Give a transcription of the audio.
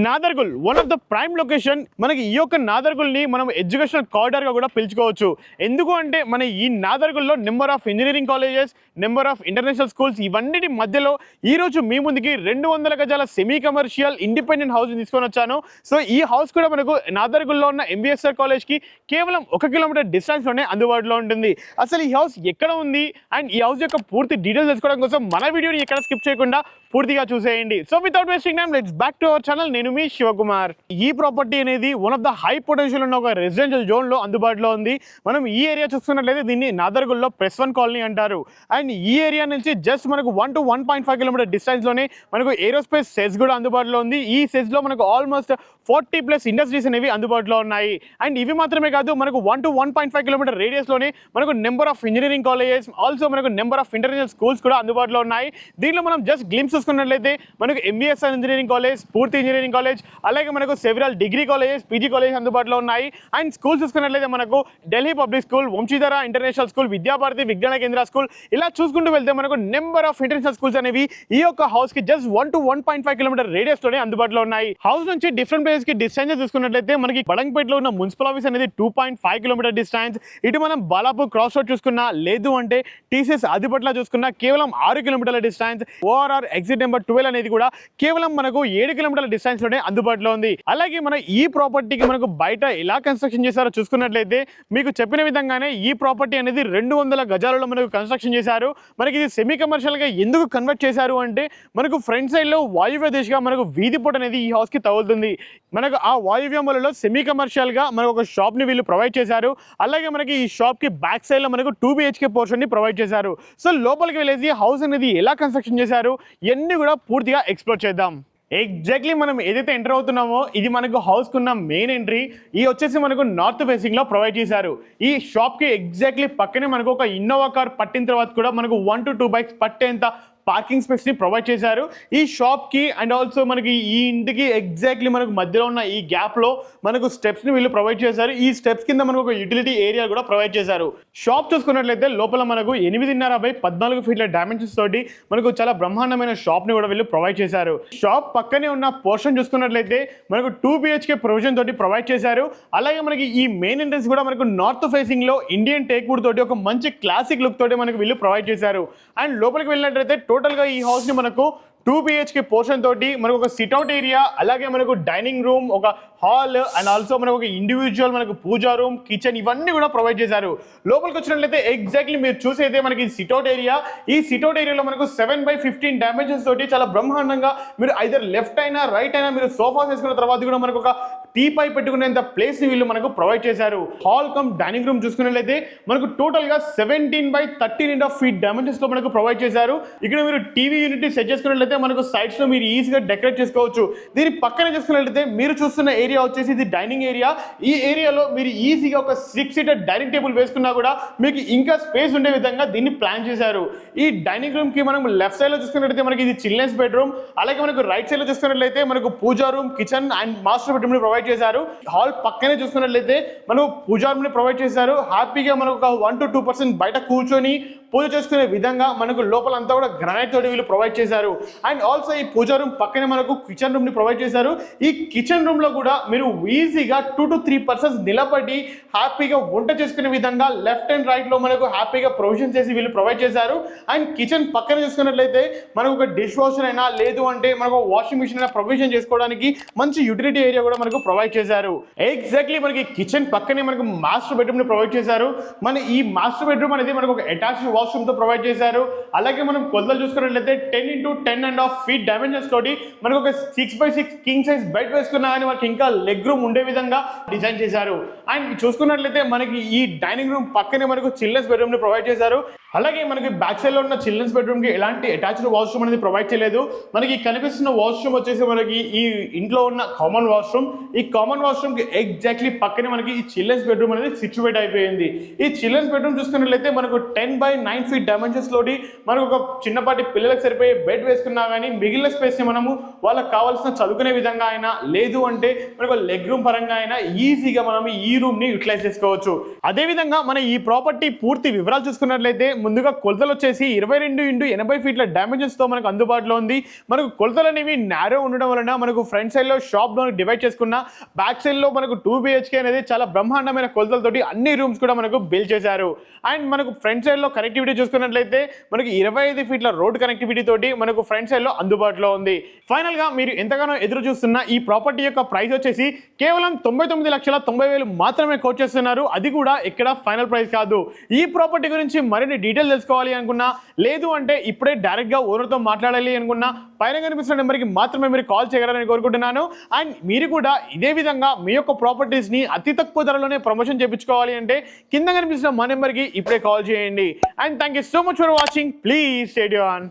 Nadargul one of the prime location. మనకి ఈ యొక్క నాదర్గుల్ని మనం ఎడ్యుకేషనల్ కారిడార్గా కూడా పిలుచుకోవచ్చు. ఎందుకు అంటే మన ఈ నాదర్గుల్లో number of engineering colleges, number of international schools ఇవన్నిటి మధ్యలో ఈరోజు మీ ముందుకి 200 గజాల సెమీ కమర్షియల్ ఇండిపెండెంట్ హౌస్ తీసుకొని వచ్చాను. సో ఈ హౌస్ కూడా మనకు నాదర్గుల్లో ఉన్న MBSR కాలేజ్కి కేవలం 1 కిలోమీటర్ డిస్టెన్స్లోనే అందుబాటులో ఉంటుంది. అసలు ఈ హౌస్ ఎక్కడ ఉంది అండ్ ఈ హౌస్ యొక్క పూర్తి డీటెయిల్స్ తెలుసుకోవడం కోసం మన వీడియోని ఎక్కడ స్కిప్ చేయకుండా పూర్తిగా చూసేయండి. So without wasting time let's back to our channel. నేను మీ శివకుమార్. ఈ ప్రాపర్టీ అనేది one of the high potential ఉన్న ఒక రెసిడెన్షియల్ జోన్లో అందుబాటులో ఉంది. మనం ఈ ఏరియా చూస్తున్నట్లయితే దీన్ని నాదర్గుల్లో ప్రెస్ 1 కాలనీ అంటారు. అండ్ ఈ ఏరియా నుంచి జస్ట్ మనకు 1 to 1.5 కిలోమీటర్ డిస్టెన్స్లోనే మనకు ఏరోస్పేస్ సెస్ కూడా అందుబాటులో ఉంది. ఈ సెస్లో మనకు ఆల్మోస్ట్ 40+ ఇండస్ట్రీస్ అనేవి అందుబాటులో ఉన్నాయి. అండ్ ఇవి మాత్రమే కాదు, మనకు 1 to 1.5 కిలోమీటర్ రేడియస్లోనే మనకు number of engineering colleges, also మనకు నెంబర్ ఆఫ్ ఇంటర్నేషనల్ స్కూల్స్ కూడా అందుబాటులో ఉన్నాయి. దీనిలో మనం జస్ట్ గ్లిమ్స్ చూసుకున్నట్లయితే మనకు MBSR engineering college, Spoorthi engineering college, అలాగే మనకు several degree colleges, PG college అందుబాటులో ఉన్నాయి. అండ్ స్కూల్స్ చూసుకున్నట్లయితే మనకు Delhi public school, Vamshidhara international school, Vidyabharati Vignana Kendra school, ఇలా చూసుకుంటూ వెళ్తే మనకు నెంబర్ ఆఫ్ ఇంటర్నేషనల్ స్కూల్స్ అనేవి ఈ యొక్క హౌస్ కి జస్ట్ 1 to 1.5 కిలోమీటర్ రేడియస్ లోనే అందుబాటులో ఉన్నాయి. హౌస్ నుంచి డిఫరెంట్ ప్లేసెస్ కి డిస్టెన్స్ చూసుకున్నట్లయితే మనకి బడంగపేటలో ఉన్న మున్సిపల్ ఆఫీస్ అనేది 2.5 కిలోమీటర్ డిస్టెన్స్. ఇటు మనం బాలాపూర్ క్రాస్ రోడ్ చూసుకున్నా, లేదు అంటే TCS ఆదిపట్ల చూసుకున్నా కేవలం 6 కిలోమీటర్ల డిస్టెన్స్. ORR ఎగ్జిట్ నెంబర్ 12 అనేది కూడా కేవలం మనకు 7 కిలోమీటర్ల డిస్టెన్స్ లోనే అందుబాటులో ఉంది. అలాగే మన ఈ ప్రాపర్టీకి మనకు బయట ఎలా కన్స్ట్రక్షన్ చేశారో చూసుకున్నట్లయితే మీకు చెప్పిన విధంగానే ఈ ప్రాపర్టీ అనేది 200 గజాలలో మనకు కన్స్ట్రక్షన్ చేశారు. మనకి ఇది సెమీ కమర్షియల్ గా ఎందుకు కన్వర్ట్ చేశారు అంటే మనకు ఫ్రంట్ సైడ్ లో వాయువ్య దిశగా మనకు వీధి పోట అనేది ఈ హౌస్ కి తగులుతుంది. మనకు ఆ వాయువ్యములలో సెమీ కమర్షియల్ గా మనకు ఒక షాప్ ని వీళ్ళు ప్రొవైడ్ చేశారు. అలాగే మనకి ఈ షాప్ కి బ్యాక్ సైడ్ లో మనకు 2 BHK పోర్షన్ ని ప్రొవైడ్ చేశారు. సో లోపలికి వెళ్ళేసి హౌస్ అనేది ఎలా కన్స్ట్రక్షన్ చేశారు ఇవన్నీ కూడా పూర్తిగా ఎక్స్ప్లోర్ చేద్దాం. ఎగ్జాక్ట్లీ మనం ఏదైతే ఎంటర్ అవుతున్నామో ఇది మనకు హౌస్ కున్న మెయిన్ ఎంట్రీ. ఈ వచ్చేసి మనకు నార్త్ ఫేసింగ్ లో ప్రొవైడ్ చేశారు. ఈ షాప్ కి ఎగ్జాక్ట్లీ పక్కనే మనకు ఒక ఇన్నోవా కార్ పట్టిన తర్వాత కూడా మనకు 1 to 2 బైక్స్ పట్టేంత పార్కింగ్ స్పేస్ ని ప్రొవైడ్ చేశారు ఈ షాప్ కి. అండ్ ఆల్సో మనకి ఈ ఇంటికి ఎగ్జాక్ట్లీ మనకు మధ్యలో ఉన్న ఈ గ్యాప్ లో మనకు స్టెప్స్ ని వీళ్ళు ప్రొవైడ్ చేశారు. ఈ స్టెప్స్ కింద మనకు ఒక యూటిలిటీ ఏరియా కూడా ప్రొవైడ్ చేశారు. షాప్ చూసుకున్నట్లయితే లోపల మనకు 8.5 by 14 ఫీట్ల డైమెన్షన్స్ తోటి మనకు చాలా బ్రహ్మాండమైన షాప్ ని కూడా వీళ్ళు ప్రొవైడ్ చేశారు. షాప్ పక్కనే ఉన్న పోర్షన్ చూసుకున్నట్లయితే మనకు 2 BHK ప్రొవిజన్ తోటి ప్రొవైడ్ చేశారు. అలాగే మనకి ఈ మెయిన్ ఎంట్రన్స్ కూడా మనకు నార్త్ ఫేసింగ్ లో ఇండియన్ టేక్ వుడ్ తోటి ఒక మంచి క్లాసిక్ లుక్ తోటి మనకు వీళ్ళు ప్రొవైడ్ చేశారు. అండ్ లోపలికి వెళ్ళినట్లయితే టోటల్ గా ఈ హౌస్ ని మనకు 2 BHK పోర్షన్ తోటి మనకు ఒక సిట్అవుట్ ఏరియా, అలాగే మనకు డైనింగ్ రూమ్, ఒక హాల్, అండ్ ఆల్సో మనకు ఒక ఇండివిజువల్ మనకు పూజా రూమ్, కిచెన్ ఇవన్నీ కూడా ప్రొవైడ్ చేశారు. లోపలికి వచ్చినట్లయితే ఎగ్జాక్ట్లీ మీరు చూసేదే మనకి సిట్అవుట్ ఏరియా. ఈ సిట్అవుట్ ఏరియాలో మనకు 7 by 15 డైమెన్షన్స్ తోటి చాలా బ్రహ్మాండంగా మీరు ఐదర్ లెఫ్ట్ అయినా రైట్ అయినా మీరు సోఫా వేసుకున్న తర్వాత కూడా మనకు ఒక టీ పై పెట్టుకునేంత ప్లేస్ ని వీళ్ళు మనకు ప్రొవైడ్ చేశారు. హాల్ కమ్ డైనింగ్ రూమ్ చూసుకున్నట్లయితే మనకు టోటల్ గా 17 by 13.5 feet డైమెన్షన్స్ లో మనకు ప్రొవైడ్ చేశారు. ఇక్కడ మీరు టీవీ యూనిట్ సెట్ చేసుకున్నట్లయితే మనకు సైడ్స్ లో మీరు ఈజీగా డెకరేట్ చేసుకోవచ్చు. దీని పక్కనే చూసుకున్నట్లయితే మీరు చూస్తున్న ఏరియా వచ్చేసి ఇది డైనింగ్ ఏరియా. ఈ ఏరియాలో మీరు ఈజీగా ఒక 6 seater డైనింగ్ టేబుల్ వేసుకున్నా కూడా మీకు ఇంకా స్పేస్ ఉండే విధంగా దీన్ని ప్లాన్ చేశారు. ఈ డైనింగ్ రూమ్ కి మనం లెఫ్ట్ సైడ్ లో చూసుకున్నట్లయితే మనకి ఇది చిల్డ్రన్స్ బెడ్రూమ్, అలాగే మనకు రైట్ సైడ్ లో చూసుకున్నట్లయితే మనకు pooja room, kitchen and master bedroom ని ప్రొవైడ్ చేశారు. హాల్ పక్కనే చూసుకున్నట్లయితే మనకు పూజా రూమ్ ని ప్రొవైడ్ చేశారు. హ్యాపీగా మనకు ఒక 1 to 2% బయట కూర్చొని పూజ చేసుకునే విధంగా మనకు లోపల అంతా కూడా గ్రానైట్ తోటి వీళ్ళు ప్రొవైడ్ చేశారు. అండ్ ఆల్సో ఈ పూజా రూమ్ పక్కనే మనకు కిచెన్ రూమ్ ని ప్రొవైడ్ చేశారు. ఈ కిచెన్ రూమ్ లో కూడా మీరు ఈజీగా 2 to 3 persons నిలబడి హ్యాపీగా వంట చేసుకునే విధంగా లెఫ్ట్ అండ్ రైట్ లో మనకు హ్యాపీగా ప్రొవిజన్ చేసి వీళ్ళు ప్రొవైడ్ చేశారు. అండ్ కిచెన్ పక్కన చూసుకున్నట్లయితే మనకు ఒక డిష్ వాషర్ అయినా లేదు అంటే మనకు వాషింగ్ మిషన్ అయినా ప్రొవిజన్ చేసుకోవడానికి మంచి యూటిలిటీ ఏరియా కూడా మనకు ప్రొవైడ్ చేశారు. ఎగ్జాక్ట్లీ మనకి కిచెన్ పక్కనే మనకు మాస్టర్ బెడ్రూమ్ ని ప్రొవైడ్ చేశారు. మన ఈ మాస్టర్ బెడ్రూమ్ అనేది మనకు ఒక అటాచ్డ్ వాష్రూమ్ తో ప్రొవైడ్ చేశారు. అలాగే మనం కొలతలు చూసుకున్నట్లయితే 10 into 10.5 feet డైమెన్షన్స్ తోటి మనకు ఒక 6 by 6 కింగ్ సైజ్ బెడ్ వేసుకున్నా కానీ మనకి ఇంకా లెగ్ రూమ్ ఉండే విధంగా డిజైన్ చేశారు. అండ్ చూసుకున్నట్లయితే మనకి ఈ డైనింగ్ రూమ్ పక్కనే మనకు చిల్డ్రన్స్ బెడ్రూమ్ ని ప్రొవైడ్ చేశారు. అలాగే మనకి బ్యాక్ సైడ్ లో ఉన్న చిల్డ్రన్స్ బెడ్రూమ్ కి ఎలాంటి అటాచ్డ్ వాష్రూమ్ అనేది ప్రొవైడ్ చేయలేదు. మనకి కనిపిస్తున్న వాష్రూమ్ వచ్చేసి మనకి ఈ ఇంట్లో ఉన్న కామన్ వాష్రూమ్. ఈ కామన్ వాష్రూమ్ కి ఎగ్జాక్ట్లీ పక్కనే మనకి ఈ చిల్డ్రన్స్ బెడ్రూమ్ అనేది సిచ్యువేట్ అయిపోయింది. ఈ చిల్డ్రన్స్ బెడ్రూమ్ చూసుకున్నట్లయితే మనకు 10 by 9 feet డైమెన్షన్స్ తోటి మనకు ఒక చిన్నపాటి పిల్లలకు సరిపోయే బెడ్ వేసుకున్నా కానీ మిగిలిన స్పేస్ ని మనము వాళ్ళకి కావాల్సిన చదువుకునే విధంగా అయినా లేదు అంటే మనకు లెగ్ రూమ్ పరంగా అయినా ఈజీగా మనం ఈ రూమ్ ని యూటిలైజ్ చేసుకోవచ్చు. అదే విధంగా మన ఈ ప్రాపర్టీ పూర్తి వివరాలు చూసుకున్నట్లయితే ముందుగా కొలతలు వచ్చేసి 22x80 ఫీట్ల డైమెన్షన్స్తో మనకు అందుబాటులో ఉంది. మనకు కొలతలు అనేవి నారో ఉండడం వలన మనకు ఫ్రంట్ సైడ్లో షాప్ డివైడ్ చేసుకున్న, బ్యాక్ సైడ్లో మనకు 2 BHK అనేది చాలా బ్రహ్మాండమైన కొలతలతోటి అన్ని రూమ్స్ కూడా మనకు బిల్డ్ చేశారు. అండ్ మనకు ఫ్రంట్ సైడ్లో కనెక్టివిటీ చూసుకున్నట్లయితే మనకు 25 ఫీట్ల రోడ్ కనెక్టివిటీ తోటి మనకు ఫ్రంట్ సైడ్లో అందుబాటులో ఉంది. ఫైనల్గా మీరు ఎంతగానో ఎదురు చూస్తున్న ఈ ప్రాపర్టీ యొక్క ప్రైస్ వచ్చేసి కేవలం 99,90,000 మాత్రమే కోట్ చేస్తున్నారు. అది కూడా ఇక్కడ ఫైనల్ ప్రైస్ కాదు. ఈ ప్రాపర్టీ గురించి మరిన్ని డీటెయిల్స్ తెలుసుకోవాలి అనుకున్నా, లేదు అంటే ఇప్పుడే డైరెక్ట్గా ఓనర్తో మాట్లాడాలి అనుకున్నా పైన కనిపిస్తున్న నెంబర్కి మాత్రమే మీరు కాల్ చేయగలరని కోరుకుంటున్నాను. అండ్ మీరు కూడా ఇదే విధంగా మీ యొక్క ప్రాపర్టీస్ని అతి తక్కువ ధరలోనే ప్రమోషన్ చేయించుకోవాలి అంటే కింద కనిపిస్తున్న మా నెంబర్కి ఇప్పుడే కాల్ చేయండి. And thank you so much for watching. Please stay tuned.